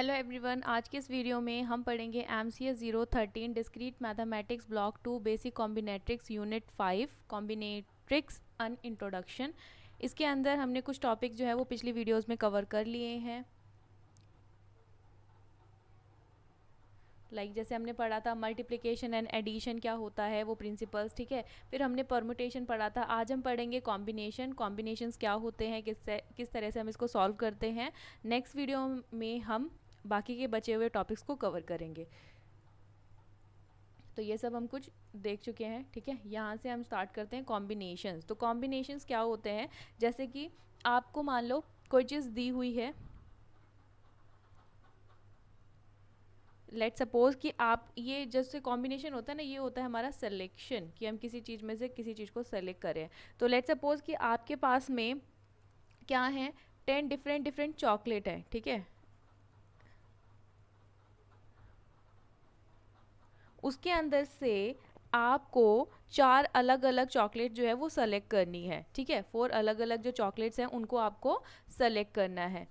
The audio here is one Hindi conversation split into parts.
हेलो एवरीवन, आज के इस वीडियो में हम पढ़ेंगे MCS 013 discrete mathematics block 2 basic combinatorics unit 5 combinatorics an introduction. इसके अंदर हमने कुछ टॉपिक जो है वो पिछली वीडियोस में कवर कर लिए हैं। जैसे हमने पढ़ा था मल्टीप्लिकेशन एंड एडिशन क्या होता है, वो प्रिंसिपल्स, ठीक है। फिर हमने परमुटेशन पढ़ा था। आज हम पढ़ेंगे कॉम्बिनेशंस क्या होते हैं, किस तरह से हम इसको सॉल्व करते हैं। नेक्स्ट वीडियो में हम बाकी के बचे हुए टॉपिक्स को कवर करेंगे। तो ये सब हम कुछ देख चुके हैं, ठीक है। यहाँ से हम स्टार्ट करते हैं कॉम्बिनेशंस। तो कॉम्बिनेशंस क्या होते हैं, जैसे कि आपको मान लो कोई चीज़ दी हुई है। लेट सपोज कि आप, ये जैसे कॉम्बिनेशन होता है ना, ये होता है हमारा सिलेक्शन, कि हम किसी चीज़ में से किसी चीज़ को सेलेक्ट करें। तो लेट सपोज कि आपके पास में क्या है, 10 डिफरेंट डिफरेंट चॉकलेट है, ठीक है। उसके अंदर से आपको 4 अलग अलग चॉकलेट जो है वो सेलेक्ट करनी है, ठीक है। 4 अलग अलग जो चॉकलेट्स हैं उनको आपको सेलेक्ट करना है,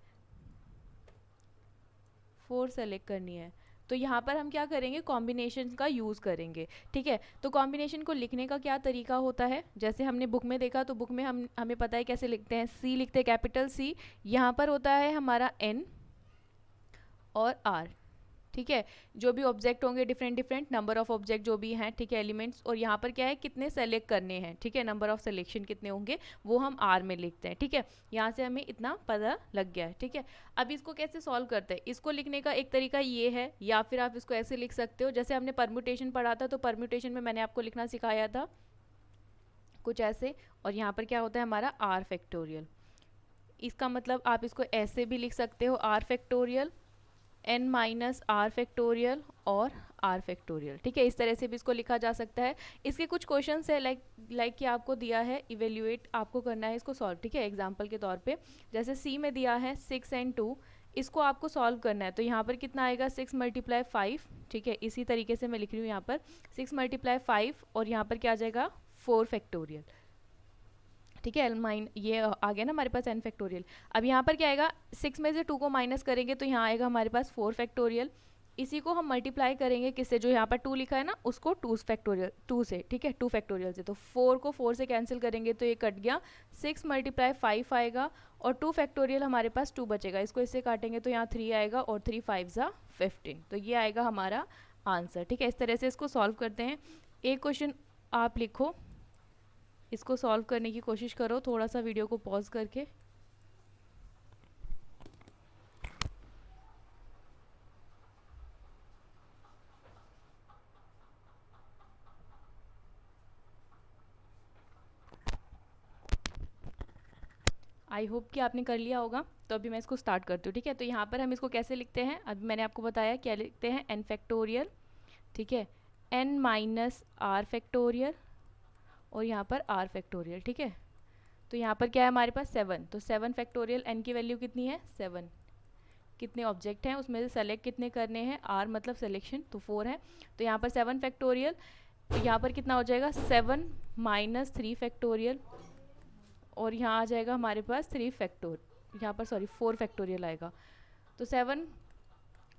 4 सेलेक्ट करनी है। तो यहाँ पर हम क्या करेंगे, कॉम्बिनेशन का यूज़ करेंगे, ठीक है। तो कॉम्बिनेशन को लिखने का क्या तरीका होता है, जैसे हमने बुक में देखा, तो बुक में हमें पता है कैसे लिखते हैं। सी लिखते हैं, कैपिटल सी। यहाँ पर होता है हमारा एन और आर, ठीक है। जो भी ऑब्जेक्ट होंगे different different number of object जो भी हैं, ठीक है, एलिमेंट्स। और यहाँ पर क्या है, कितने सेलेक्ट करने हैं, ठीक है, नंबर ऑफ सिलेक्शन कितने होंगे वो हम आर में लिखते हैं, ठीक है। यहाँ से हमें इतना पता लग गया है, ठीक है। अब इसको कैसे सॉल्व करते हैं, इसको लिखने का एक तरीका ये है, या फिर आप इसको ऐसे लिख सकते हो, जैसे हमने परम्यूटेशन पढ़ा था। तो परम्यूटेशन में मैंने आपको लिखना सिखाया था कुछ ऐसे। और यहाँ पर क्या होता है हमारा आर फैक्टोरियल। इसका मतलब आप इसको ऐसे भी लिख सकते हो, r factorial n minus r factorial और आर फैक्टोरियल, ठीक है। इस तरह से भी इसको लिखा जा सकता है। इसके कुछ क्वेश्चंस है, लाइक कि आपको दिया है, इवेल्युएट आपको करना है इसको सॉल्व, ठीक है। एग्जांपल के तौर पे जैसे सी में दिया है 6 and 2, इसको आपको सॉल्व करना है। तो यहाँ पर कितना आएगा, 6 × 5, ठीक है। इसी तरीके से मैं लिख रही हूँ यहाँ पर 6 × 5, और यहाँ पर क्या आ जाएगा 4 फैक्टोरियल, ठीक है। ये आ गया ना हमारे पास n फैक्टोरियल। अब यहाँ पर क्या आएगा, 6 में से 2 को माइनस करेंगे तो यहाँ आएगा हमारे पास 4 फैक्टोरियल। इसी को हम मल्टीप्लाई करेंगे किससे, जो यहाँ पर 2 लिखा है ना, उसको 2 फैक्टोरियल 2 से, ठीक है, 2 फैक्टोरियल से। तो 4 को 4 से कैंसिल करेंगे तो ये कट गया, 6 × 5 आएगा, और 2 फैक्टोरियल हमारे पास 2 बचेगा। इसको इससे काटेंगे तो यहाँ 3 आएगा, और 3 5 15। तो ये आएगा हमारा आंसर, ठीक है। इस तरह से इसको सॉल्व करते हैं। एक क्वेश्चन आप लिखो, इसको सॉल्व करने की कोशिश करो, थोड़ा सा वीडियो को पॉज करके। आई होप कि आपने कर लिया होगा। तो अभी मैं इसको स्टार्ट करती हूँ, ठीक है। तो यहाँ पर हम इसको कैसे लिखते हैं, अभी मैंने आपको बताया क्या लिखते हैं, n फैक्टोरियल, ठीक है, n माइनस आर फैक्टोरियल, और यहाँ पर r फैक्टोरियल, ठीक है। तो यहाँ पर क्या है हमारे पास 7, तो 7 फैक्टोरियल, n की वैल्यू कितनी है 7। कितने ऑब्जेक्ट हैं उसमें से सेलेक्ट कितने करने हैं, r मतलब सिलेक्शन, तो 4 है। तो यहाँ पर 7 फैक्टोरियल, तो यहाँ पर कितना हो जाएगा 7 माइनस 3 फैक्टोरियल, और यहाँ आ जाएगा हमारे पास 3 फैक्टोर, यहाँ पर सॉरी 4 फैक्टोरियल आएगा। तो 7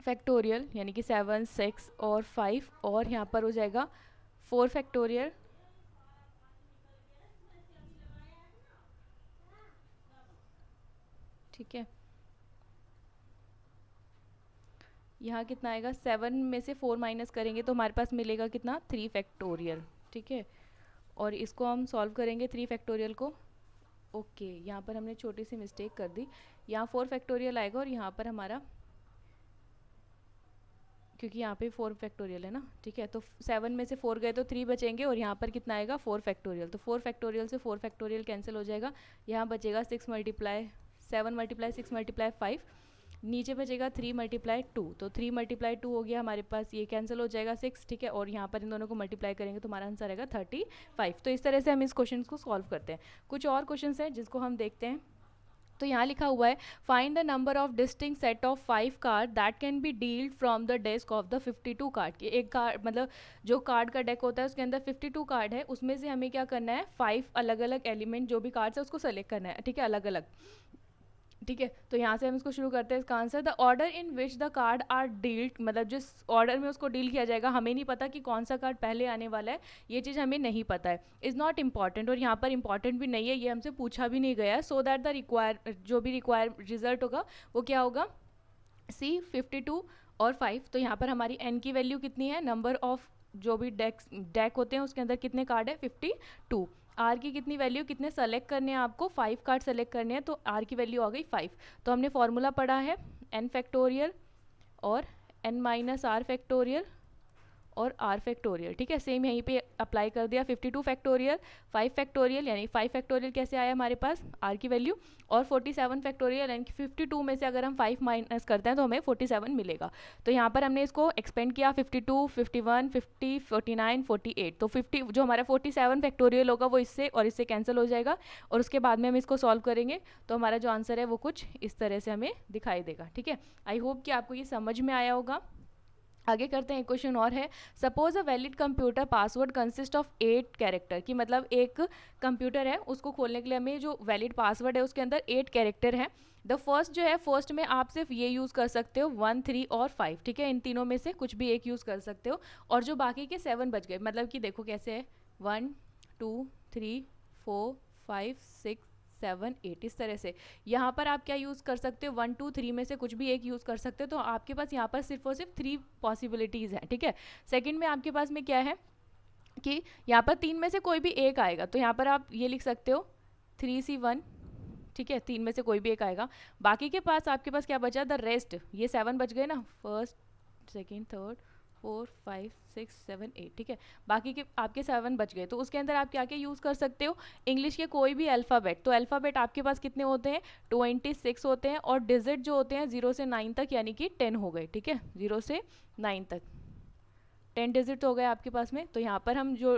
फैक्टोरियल यानी कि 7 6 और 5, और यहाँ पर हो जाएगा 4 फैक्टोरियल, ठीक है। यहाँ कितना आएगा, 7 में से 4 माइनस करेंगे तो हमारे पास मिलेगा कितना 3 फैक्टोरियल, ठीक है। और इसको हम सॉल्व करेंगे 3 फैक्टोरियल को। ओके, यहाँ पर हमने छोटी सी मिस्टेक कर दी, यहाँ 4 फैक्टोरियल आएगा, और यहाँ पर हमारा, क्योंकि यहाँ पे 4 फैक्टोरियल है ना, ठीक है। तो 7 में से 4 गए तो 3 बचेंगे, और यहाँ पर कितना आएगा 4 फैक्टोरियल। तो 4 फैक्टोरियल से 4 फैक्टोरियल कैंसिल हो जाएगा, यहाँ बचेगा 7 × 6 × 5, नीचे बचेगा 3 × 2। तो 3 × 2 हो गया हमारे पास, ये कैंसिल हो जाएगा 6, ठीक है। और यहाँ पर इन दोनों को मल्टीप्लाई करेंगे तो हमारा आंसर आएगा 35। तो इस तरह से हम इस क्वेश्चन को सॉल्व करते हैं। कुछ और क्वेश्चन हैं जिसको हम देखते हैं। तो यहाँ लिखा हुआ है, find the number of distinct set of 5 card that can be dealt from the desk of the 52 card. कि एक कार्ड मतलब जो कार्ड का डेक होता है उसके अंदर 52 कार्ड है, उसमें से हमें क्या करना है, 5 अलग अलग एलिमेंट जो भी कार्ड्स है उसको सेलेक्ट करना है, ठीक है, अलग अलग। ठीक है, तो यहाँ से हम इसको शुरू करते हैं इसका answer. The order in which the card are dealt, मतलब जिस ऑर्डर में उसको डील किया जाएगा, हमें नहीं पता कि कौन सा कार्ड पहले आने वाला है, ये चीज़ हमें नहीं पता है। इज़ नॉट इम्पॉर्टेंट, और यहाँ पर इंपॉर्टेंट भी नहीं है, ये हमसे पूछा भी नहीं गया है। सो दैट द रिक्वायर जो भी रिक्वायर रिजल्ट होगा वो क्या होगा, सी 52 और 5। तो यहाँ पर हमारी एन की वैल्यू कितनी है, नंबर ऑफ जो भी डेक होते हैं उसके अंदर कितने कार्ड है, 52। आर की कितनी वैल्यू, कितने सेलेक्ट करने हैं आपको, 5 कार्ड सेलेक्ट करने हैं, तो आर की वैल्यू आ गई 5। तो हमने फॉर्मूला पढ़ा है एन फैक्टोरियल और एन माइनस आर फैक्टोरियल और आर फैक्टोरियल। ठीक है, सेम यहीं पे अप्लाई कर दिया। 52 फैक्टोरियल, 5 फैक्टोरियल, यानी 5 फैक्टोरियल कैसे आया हमारे पास, आर की वैल्यू, और 47 फैक्टोरियल, यानी कि 52 में से अगर हम 5 माइनस करते हैं तो हमें 47 मिलेगा। तो यहाँ पर हमने इसको एक्सपेंड किया, 52, 51, 50, 49, 48। तो 50 जो हमारा 47 फैक्टोरियल होगा वो इससे और इससे कैंसिल हो जाएगा, और उसके बाद में हम इसको सॉल्व करेंगे तो हमारा जो आंसर है वो कुछ इस तरह से हमें दिखाई देगा। ठीक है, आई होप कि आपको ये समझ में आया होगा। आगे करते हैं, एक क्वेश्चन और है। Suppose a valid computer password consist of 8 character, की मतलब एक कंप्यूटर है, उसको खोलने के लिए हमें जो वैलिड पासवर्ड है उसके अंदर 8 कैरेक्टर है। द फर्स्ट जो है, फर्स्ट में आप सिर्फ ये यूज़ कर सकते हो 1, 3 और 5। ठीक है, इन तीनों में से कुछ भी एक यूज़ कर सकते हो, और जो बाकी के 7 बच गए, मतलब कि देखो कैसे है, 1, 2, 3, 4, 5, 6, 7, 8, इस तरह से। यहाँ पर आप क्या यूज़ कर सकते हो, 1, 2, 3 में से कुछ भी एक यूज़ कर सकते हो, तो आपके पास यहाँ पर सिर्फ और सिर्फ 3 पॉसिबिलिटीज़ हैं। ठीक है, सेकंड में आपके पास में क्या है कि यहाँ पर 3 में से कोई भी एक आएगा, तो यहाँ पर आप ये लिख सकते हो 3C1। ठीक है, 3 में से कोई भी एक आएगा। बाकी के पास आपके पास क्या बचा, द रेस्ट, ये 7 बच गए ना, फर्स्ट, सेकेंड, थर्ड, 4, 5, 6, 7, 8। ठीक है, बाकी के आपके 7 बच गए, तो उसके अंदर आप क्या क्या यूज़ कर सकते हो, इंग्लिश के कोई भी अल्फ़ाबेट। तो अल्फ़ाबेट आपके पास कितने होते हैं, 26 होते हैं, और डिजिट जो होते हैं 0 से 9 तक, यानी कि 10 हो गए। ठीक है, 0 से 9 तक 10 डिजिट हो गए आपके पास में। तो यहाँ पर हम जो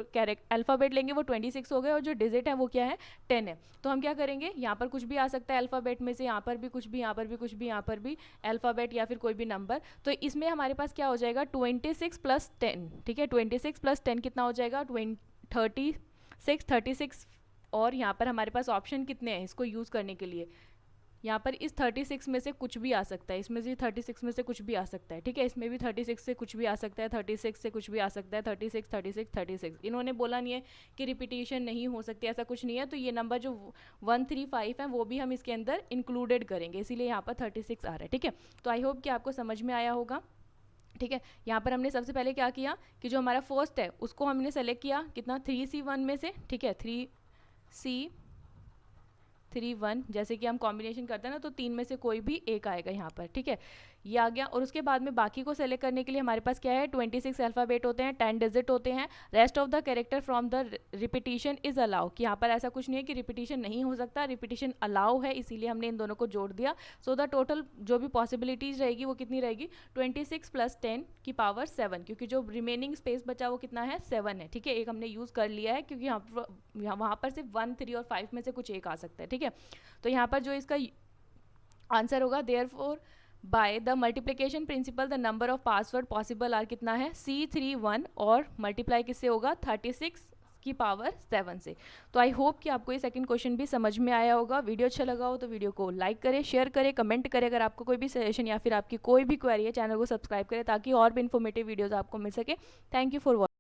अल्फ़ाबेट लेंगे वो 26 हो गए, और जो डिजिट है वो क्या है, 10 है। तो हम क्या करेंगे, यहाँ पर कुछ भी आ सकता है अल्फ़ाबेट में से, यहाँ पर भी कुछ भी, यहाँ पर भी कुछ भी, यहाँ पर भी अल्फ़ाबेट या फिर कोई भी नंबर। तो इसमें हमारे पास क्या हो जाएगा, 26 + 10। ठीक है, 26 + 10 कितना हो जाएगा, 36। और यहाँ पर हमारे पास ऑप्शन कितने हैं इसको यूज़ करने के लिए, यहाँ पर इस 36 में से कुछ भी आ सकता है, इसमें से 36 में से कुछ भी आ सकता है। ठीक है, इसमें भी 36 से कुछ भी आ सकता है, 36 से कुछ भी आ सकता है, 36, 36, 36। इन्होंने बोला नहीं है कि रिपीटिशन नहीं हो सकती, ऐसा कुछ नहीं है। तो ये नंबर जो 135 है वो भी हम इसके अंदर इंक्लूडेड करेंगे, इसीलिए यहाँ पर 36 आ रहा है। ठीक है, तो आई होप कि आपको समझ में आया होगा। ठीक है, यहाँ पर हमने सबसे पहले क्या किया कि जो हमारा फर्स्ट है उसको हमने सेलेक्ट किया, कितना, 3C1 में से। ठीक है, 3C31, जैसे कि हम कॉम्बिनेशन करते हैं ना, तो 3 में से कोई भी एक आएगा यहाँ पर। ठीक है, ये आ गया, और उसके बाद में बाकी को सेलेक्ट करने के लिए हमारे पास क्या है, 26 अल्फ़ाबेट होते हैं, 10 डिजिट होते हैं। Rest of the character from the repetition is allow, कि यहाँ पर ऐसा कुछ नहीं है कि रिपीटिशन नहीं हो सकता, रिपीटिशन अलाउ है, इसीलिए हमने इन दोनों को जोड़ दिया। सो द टोटल जो भी पॉसिबिलिटीज रहेगी वो कितनी रहेगी, 26 + 10 की पावर 7, क्योंकि जो रिमेनिंग स्पेस बचा वो कितना है, 7 है। ठीक है, एक हमने यूज़ कर लिया है, क्योंकि वहाँ पर सिर्फ 1, 3 और 5 में से कुछ एक आ सकता है। ठीक है, तो यहाँ पर जो इसका आंसर होगा, therefore by the multiplication principle the number of password possible are कितना है, C31, और मल्टीप्लाई किससे होगा, 36 की पावर 7 से। तो आई होप कि आपको ये सेकंड क्वेश्चन भी समझ में आया होगा। वीडियो अच्छा लगा हो तो वीडियो को लाइक करें, शेयर करें, कमेंट करें। अगर आपको कोई भी सजेशन या फिर आपकी कोई भी क्वेरी है, चैनल को सब्सक्राइब करें ताकि और भी इन्फॉर्मेटिव वीडियोज़ आपको मिल सके। Thank you for watching.